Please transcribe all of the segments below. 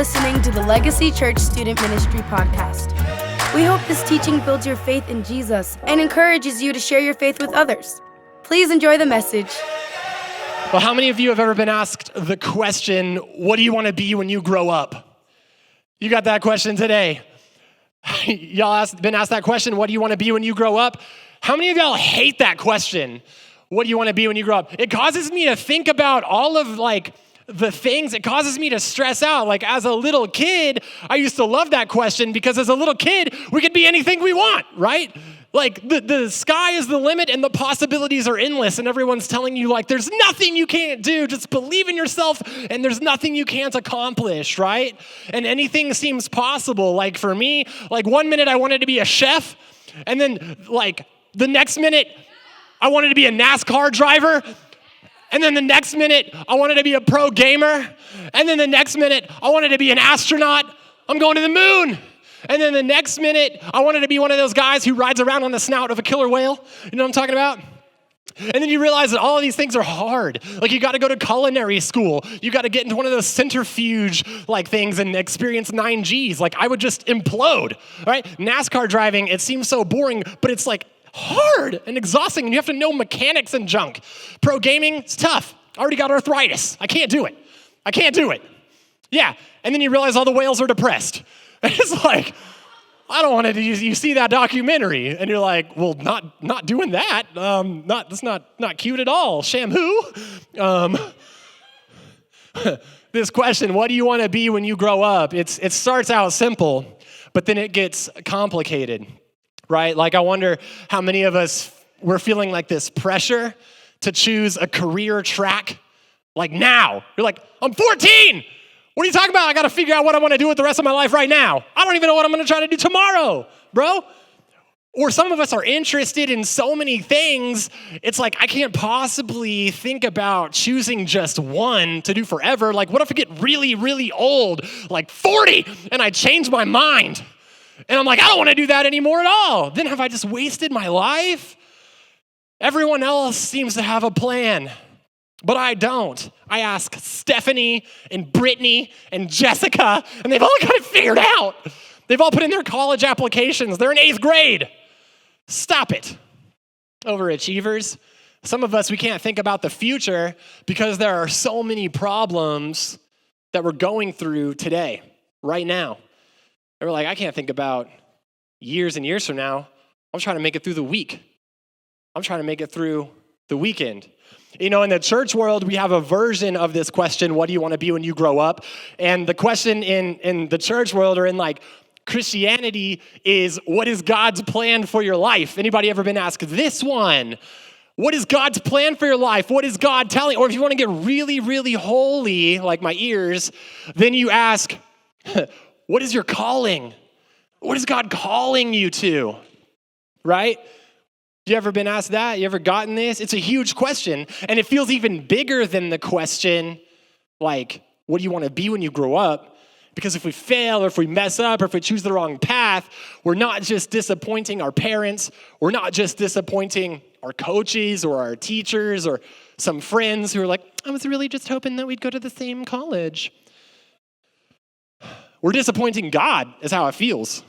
listening to the Legacy Church Student Ministry Podcast. We hope this teaching builds your faith in Jesus and encourages you to share your faith with others. Please enjoy the message. Well, how many of you have ever been asked the question, what do you want to be when you grow up? You got that question today. Y'all been asked that question, what do you want to be when you grow up? How many of y'all hate that question? What do you want to be when you grow up? It causes me to think about all of the things. It causes me to stress out. Like as a little kid, I used to love that question because as a little kid, we could be anything we want, right? Like the sky is the limit and the possibilities are endless and everyone's telling you like there's nothing you can't do. Just believe in yourself and there's nothing you can't accomplish, right? And anything seems possible. Like for me, like 1 minute I wanted to be a chef and then like the next minute I wanted to be a NASCAR driver. And then the next minute, I wanted to be a pro gamer. And then the next minute, I wanted to be an astronaut. I'm going to the moon. And then the next minute, I wanted to be one of those guys who rides around on the snout of a killer whale. You know what I'm talking about? And then you realize that all of these things are hard. Like you got to go to culinary school. You got to get into one of those centrifuge like things and experience 9 Gs. Like I would just implode, right? NASCAR driving, it seems so boring, but it's like hard and exhausting, and you have to know mechanics and junk. Pro gaming, it's tough. I already got arthritis. I can't do it. Yeah, and then you realize all the whales are depressed. And it's like, I don't want to do, you see that documentary, and you're like, well, not doing that. That's not cute at all. Shampoo. This question, what do you want to be when you grow up? It starts out simple, but then it gets complicated. Right? Like I wonder how many of us, we're feeling like this pressure to choose a career track like now. You're like, I'm 14. What are you talking about? I got to figure out what I want to do with the rest of my life right now. I don't even know what I'm going to try to do tomorrow, bro. Or some of us are interested in so many things. It's like, I can't possibly think about choosing just one to do forever. Like what if I get really, really old, like 40, and I change my mind? And I'm like, I don't want to do that anymore at all. Then have I just wasted my life? Everyone else seems to have a plan, but I don't. I ask Stephanie and Brittany and Jessica, and they've all got it figured out. They've all put in their college applications. They're in 8th grade. Stop it. Overachievers. Some of us, we can't think about the future because there are so many problems that we're going through today, right now. And we're like, I can't think about years and years from now. I'm trying to make it through the week. I'm trying to make it through the weekend. You know, in the church world, we have a version of this question, what do you want to be when you grow up? And the question in the church world or in like Christianity is, what is God's plan for your life? Anybody ever been asked this one? What is God's plan for your life? What is God telling? Or if you want to get really, really holy, like my ears, then you ask, what is your calling? What is God calling you to? Right? You ever been asked that? You ever gotten this? It's a huge question. And it feels even bigger than the question, like, what do you want to be when you grow up? Because if we fail or if we mess up or if we choose the wrong path, we're not just disappointing our parents. We're not just disappointing our coaches or our teachers or some friends who are like, I was really just hoping that we'd go to the same college. We're disappointing God is how it feels.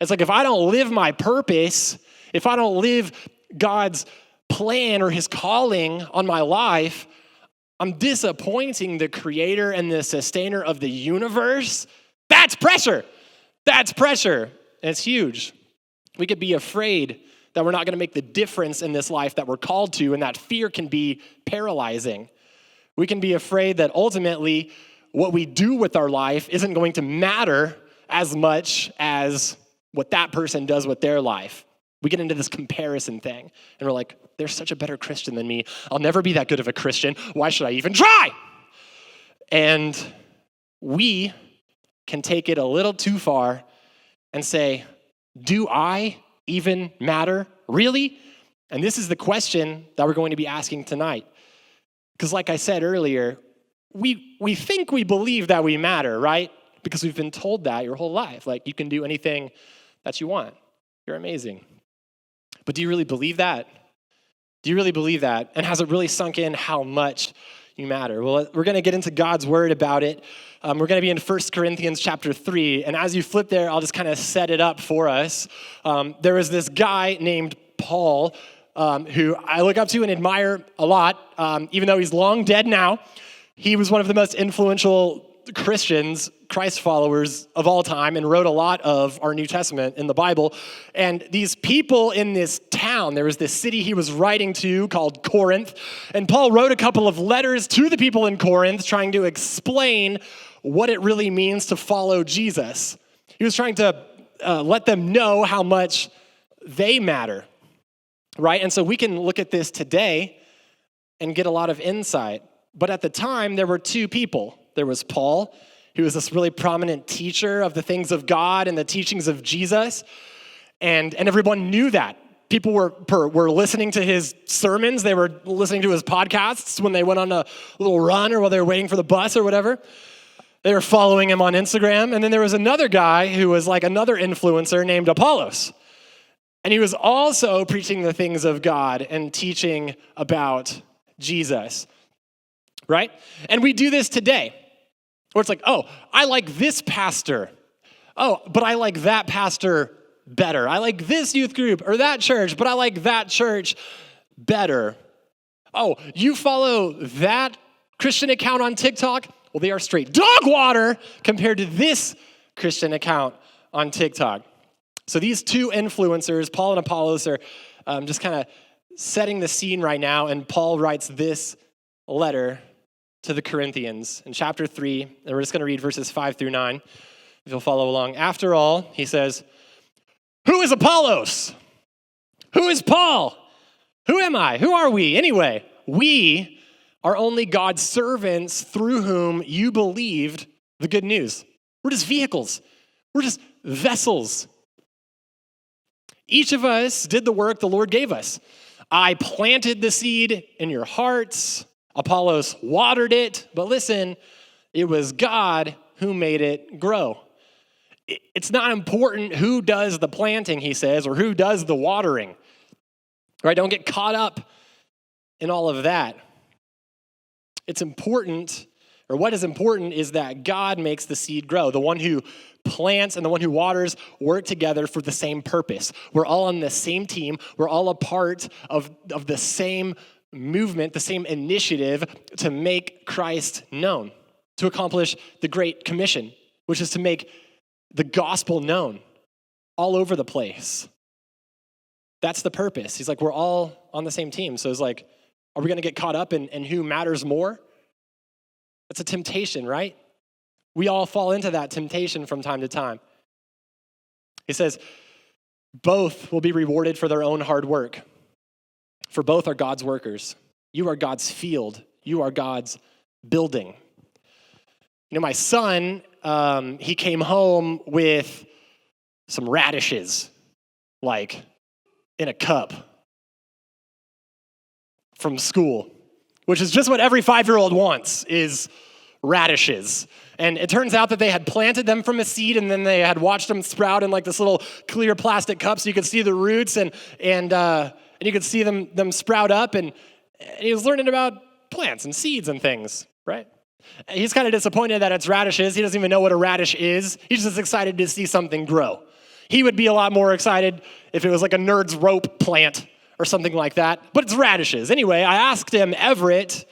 It's like if I don't live my purpose, if I don't live God's plan or his calling on my life, I'm disappointing the creator and the sustainer of the universe. That's pressure. That's pressure. And it's huge. We could be afraid that we're not going to make the difference in this life that we're called to, and that fear can be paralyzing. We can be afraid that ultimately what we do with our life isn't going to matter as much as what that person does with their life. We get into this comparison thing, and we're like, they're such a better Christian than me. I'll never be that good of a Christian. Why should I even try? And we can take it a little too far and say, do I even matter? Really? And this is the question that we're going to be asking tonight. Because like I said earlier, we think we believe that we matter, right? Because we've been told that your whole life. Like, you can do anything that you want. You're amazing. But do you really believe that? Do you really believe that? And has it really sunk in how much you matter. Well, we're going to get into God's word about it. We're going to be in 1 Corinthians chapter 3. And as you flip there, I'll just kind of set it up for us. There was this guy named Paul who I look up to and admire a lot, even though he's long dead now. He was one of the most influential Christians, Christ followers of all time, and wrote a lot of our New Testament in the Bible. And these people in this town, there was this city he was writing to called Corinth, and Paul wrote a couple of letters to the people in Corinth trying to explain what it really means to follow Jesus. He was trying to let them know how much they matter, right? And so we can look at this today and get a lot of insight. But at the time, there were two people. There was Paul, who was this really prominent teacher of the things of God and the teachings of Jesus. And everyone knew that. People were listening to his sermons. They were listening to his podcasts when they went on a little run or while they were waiting for the bus or whatever. They were following him on Instagram. And then there was another guy who was like another influencer named Apollos. And he was also preaching the things of God and teaching about Jesus, right? And we do this today. Where it's like, oh, I like this pastor. Oh, but I like that pastor better. I like this youth group or that church, but I like that church better. Oh, you follow that Christian account on TikTok? Well, they are straight dog water compared to this Christian account on TikTok. So these two influencers, Paul and Apollos, are just kind of setting the scene right now, and Paul writes this letter to the Corinthians in chapter 3, and we're just going to read verses 5 through 9, if you'll follow along. After all, he says, who is Apollos? Who is Paul? Who am I? Who are we? Anyway, we are only God's servants through whom you believed the good news. We're just vehicles. We're just vessels. Each of us did the work the Lord gave us. I planted the seed in your hearts. Apollos watered it, but listen, it was God who made it grow. It's not important who does the planting, he says, or who does the watering, right? Don't get caught up in all of that. It's important, or what is important is that God makes the seed grow. The one who plants and the one who waters work together for the same purpose. We're all on the same team. We're all a part of the same movement, the same initiative to make Christ known, to accomplish the Great Commission, which is to make the gospel known all over the place. That's the purpose. He's like, we're all on the same team. So it's like, are we going to get caught up in who matters more? That's a temptation, right? We all fall into that temptation from time to time. He says, both will be rewarded for their own hard work. For both are God's workers. You are God's field. You are God's building. You know, my son, he came home with some radishes, like in a cup from school, which is just what every 5-year-old wants, is radishes. And it turns out that they had planted them from a seed, and then they had watched them sprout in like this little clear plastic cup so you could see the roots and you could see them sprout up. And he was learning about plants and seeds and things, right? He's kind of disappointed that it's radishes. He doesn't even know what a radish is. He's just excited to see something grow. He would be a lot more excited if it was like a nerd's rope plant or something like that, but it's radishes. Anyway, I asked him, Everett,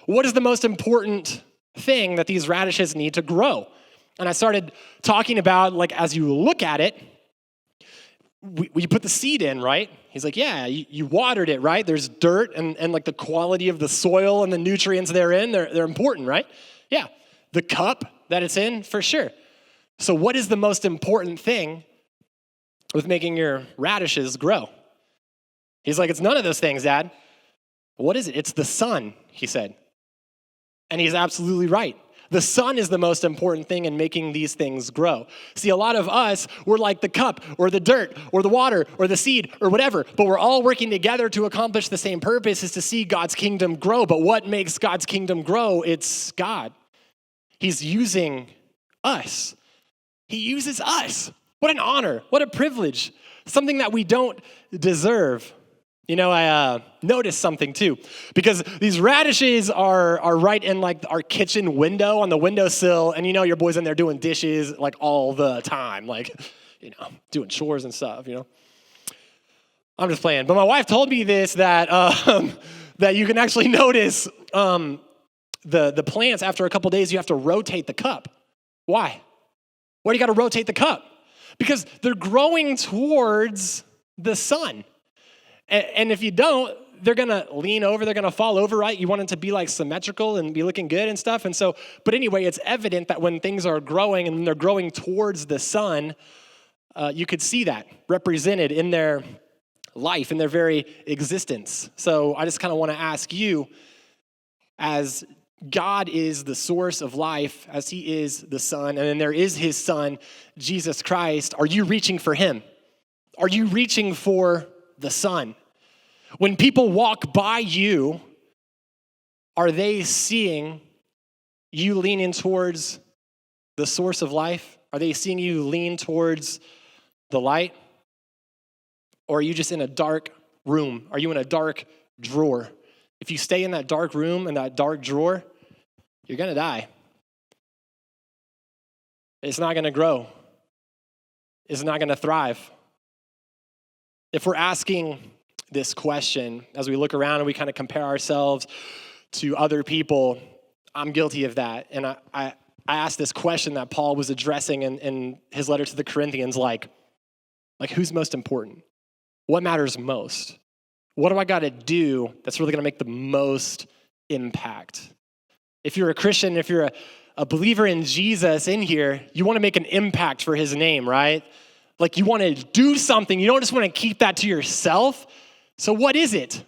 what is the most important thing that these radishes need to grow? And I started talking about, like, as you look at it, we put the seed in, right? He's like, yeah, you watered it, right? There's dirt and like the quality of the soil and the nutrients therein, they're important, right? Yeah, the cup that it's in, for sure. So what is the most important thing with making your radishes grow? He's like, it's none of those things, Dad. What is it? It's the sun, he said. And he's absolutely right. The sun is the most important thing in making these things grow. See, a lot of us, we're like the cup or the dirt or the water or the seed or whatever, but we're all working together to accomplish the same purpose, is to see God's kingdom grow. But what makes God's kingdom grow? It's God. He's using us. He uses us. What an honor. What a privilege. Something that we don't deserve. I noticed something too, because these radishes are right in like our kitchen window on the windowsill, and your boy's in there doing dishes like all the time, like, doing chores and stuff, I'm just playing. But my wife told me this, that that you can actually notice the plants after a couple days, you have to rotate the cup. Why? Why do you got to rotate the cup? Because they're growing towards the sun. And if you don't, they're going to lean over, they're going to fall over, right? You want it to be like symmetrical and be looking good and stuff. And so, but anyway, it's evident that when things are growing and they're growing towards the sun, you could see that represented in their life, in their very existence. So I just kind of want to ask you, as God is the source of life, as he is the Son, and then there is his Son, Jesus Christ, are you reaching for him? Are you reaching for the Son? When people walk by you, are they seeing you leaning towards the source of life? Are they seeing you lean towards the light? Or are you just in a dark room? Are you in a dark drawer? If you stay in that dark room, in that dark drawer, you're going to die. It's not going to grow. It's not going to thrive. If we're asking this question as we look around and we kind of compare ourselves to other people, I'm guilty of that. And I asked this question that Paul was addressing in his letter to the Corinthians, like who's most important? What matters most? What do I got to do that's really going to make the most impact? If you're a Christian, if you're a believer in Jesus in here, you want to make an impact for his name, right? Like you want to do something. You don't just want to keep that to yourself. So what is it?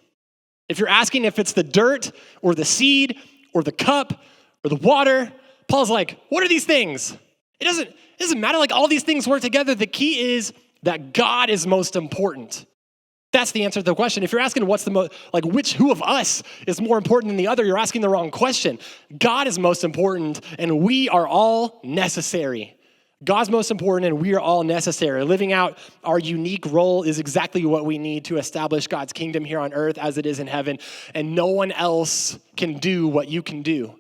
If you're asking if it's the dirt or the seed or the cup or the water, Paul's like, what are these things? It doesn't matter. Like all these things work together. The key is that God is most important. That's the answer to the question. If you're asking what's the most, like who of us is more important than the other, you're asking the wrong question. God is most important and we are all necessary. God's most important and we are all necessary. Living out our unique role is exactly what we need to establish God's kingdom here on earth as it is in heaven. And no one else can do what you can do.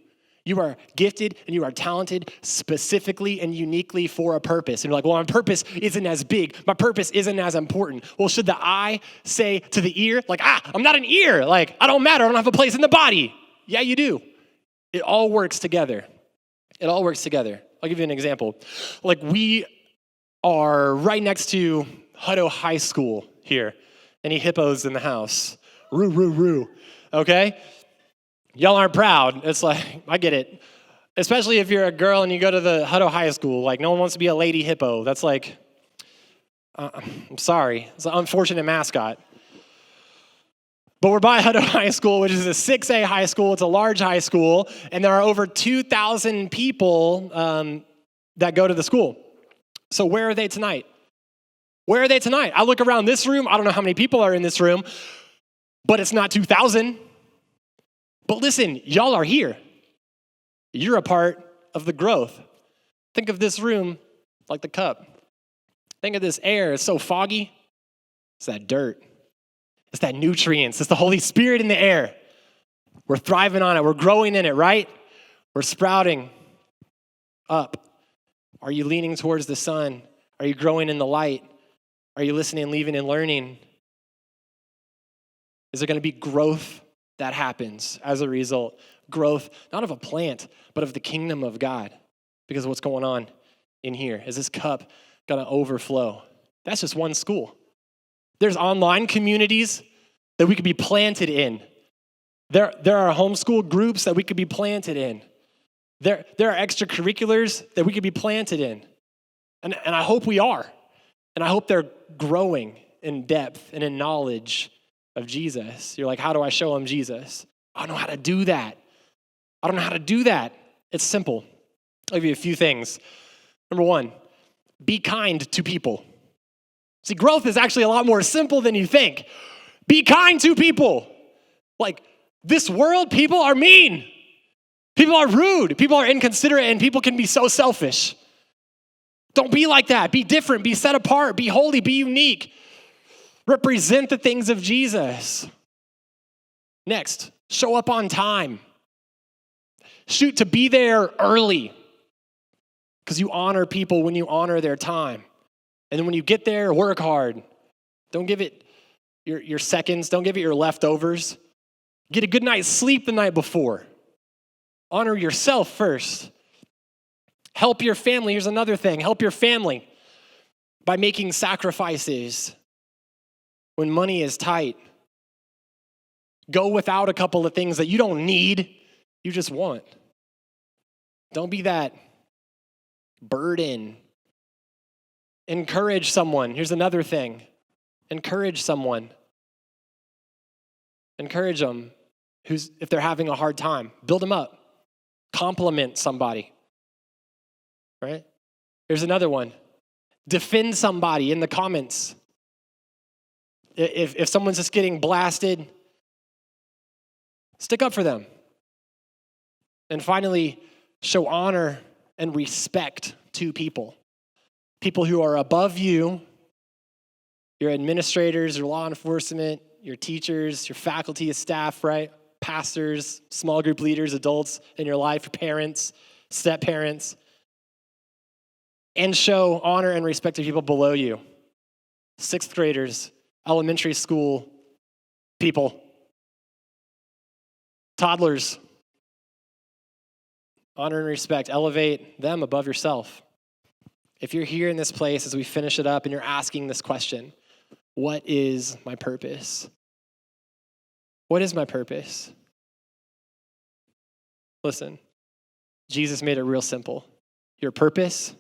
You are gifted and you are talented specifically and uniquely for a purpose. And you're like, well, my purpose isn't as big. My purpose isn't as important. Well, should the eye say to the ear, like, I'm not an ear. Like, I don't matter. I don't have a place in the body. Yeah, you do. It all works together. It all works together. I'll give you an example. Like we are right next to Hutto High School here. Any hippos in the house? Roo, roo, roo. Okay? Y'all aren't proud. It's like, I get it. Especially if you're a girl and you go to the Hutto High School. Like, no one wants to be a lady hippo. That's like, I'm sorry. It's an unfortunate mascot. But we're by Hutto High School, which is a 6A high school. It's a large high school. And there are over 2,000 people that go to the school. So where are they tonight? Where are they tonight? I look around this room. I don't know how many people are in this room, but it's not 2,000. But listen, y'all are here. You're a part of the growth. Think of this room like the cup. Think of this air. It's so foggy. It's that dirt. It's that nutrients. It's the Holy Spirit in the air. We're thriving on it. We're growing in it, right? We're sprouting up. Are you leaning towards the sun? Are you growing in the light? Are you listening, leaving, and learning? Is there going to be growth that happens as a result? Growth, not of a plant, but of the kingdom of God. Because of what's going on in here. Is this cup going to overflow? That's just one school. There's online communities that we could be planted in. There are homeschool groups that we could be planted in. There are extracurriculars that we could be planted in. And I hope we are. And I hope they're growing in depth and in knowledge of Jesus. You're like, how do I show them Jesus? I don't know how to do that. I don't know how to do that. It's simple. I'll give you a few things. Number one, be kind to people. See, growth is actually a lot more simple than you think. Be kind to people. Like, this world, people are mean. People are rude. People are inconsiderate, and people can be so selfish. Don't be like that. Be different. Be set apart. Be holy. Be unique. Represent the things of Jesus. Next, show up on time. Shoot to be there early because you honor people when you honor their time. And then when you get there, work hard. Don't give it your seconds. Don't give it your leftovers. Get a good night's sleep the night before. Honor yourself first. Help your family. Here's another thing. Help your family by making sacrifices when money is tight. Go without a couple of things that you don't need, you just want. Don't be that burden. Encourage someone. Here's another thing. Encourage someone. Encourage them if they're having a hard time. Build them up. Compliment somebody. Right? Here's another one. Defend somebody in the comments. If someone's just getting blasted, stick up for them. And finally, show honor and respect to people. People who are above you, your administrators, your law enforcement, your teachers, your faculty, your staff, right? Pastors, small group leaders, adults in your life, parents, step-parents. And show honor and respect to people below you. 6th graders, elementary school people, toddlers. Honor and respect. Elevate them above yourself. If you're here in this place as we finish it up and you're asking this question, what is my purpose? What is my purpose? Listen, Jesus made it real simple. Your purpose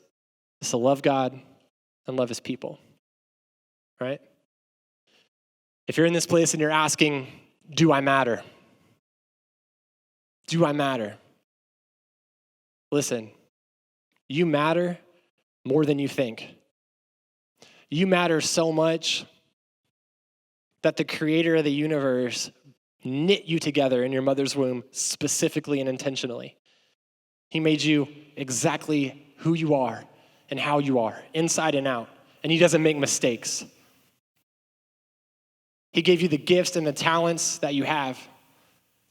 is to love God and love his people, right? If you're in this place and you're asking, do I matter? Do I matter? Listen, you matter more than you think. You matter so much that the creator of the universe knit you together in your mother's womb specifically and intentionally. He made you exactly who you are and how you are, inside and out, and he doesn't make mistakes. He gave you the gifts and the talents that you have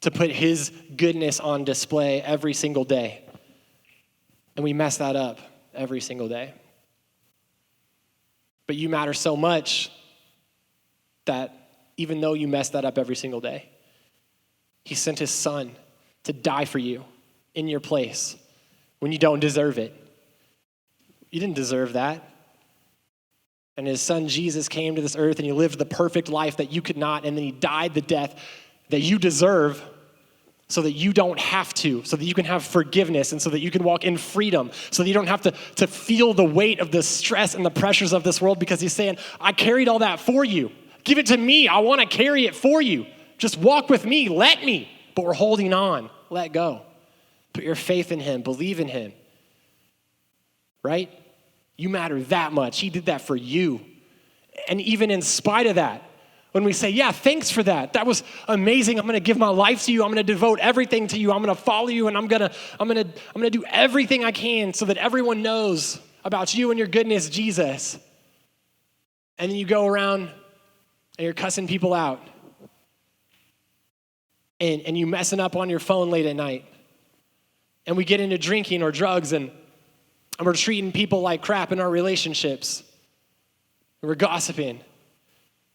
to put his goodness on display every single day. And we mess that up every single day. But you matter so much that even though you mess that up every single day, he sent his son to die for you in your place when you don't deserve it. You didn't deserve that. And his son Jesus came to this earth and he lived the perfect life that you could not, and then he died the death that you deserve so that you don't have to, so that you can have forgiveness and so that you can walk in freedom, so that you don't have to feel the weight of the stress and the pressures of this world, because he's saying, I carried all that for you. Give it to me. I want to carry it for you. Just walk with me. Let me. But we're holding on. Let go. Put your faith in him. Believe in him. Right? You matter that much. He did that for you. And even in spite of that, when we say, yeah, thanks for that. That was amazing. I'm going to give my life to you. I'm going to devote everything to you. I'm going to follow you, and I'm going to do everything I can so that everyone knows about you and your goodness, Jesus. And then you go around and you're cussing people out. And you messing up on your phone late at night. And we get into drinking or drugs, and we're treating people like crap in our relationships. And we're gossiping.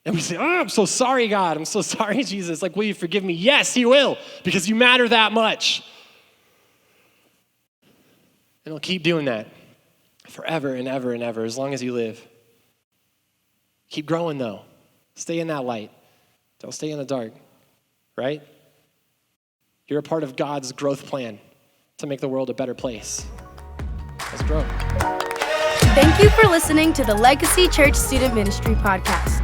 And we say, oh, I'm so sorry, God. I'm so sorry, Jesus. Like, will you forgive me? Yes, he will, because you matter that much. And he'll keep doing that forever and ever and ever, as long as you live. Keep growing, though. Stay in that light. Don't stay in the dark, right? You're a part of God's growth plan to make the world a better place. Let's grow. Thank you for listening to the Legacy Church Student Ministry Podcast.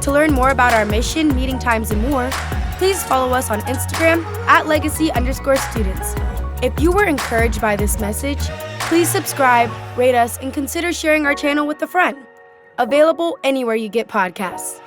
To learn more about our mission, meeting times, and more, please follow us on Instagram @legacy_students. If you were encouraged by this message, please subscribe, rate us, and consider sharing our channel with a friend. Available anywhere you get podcasts.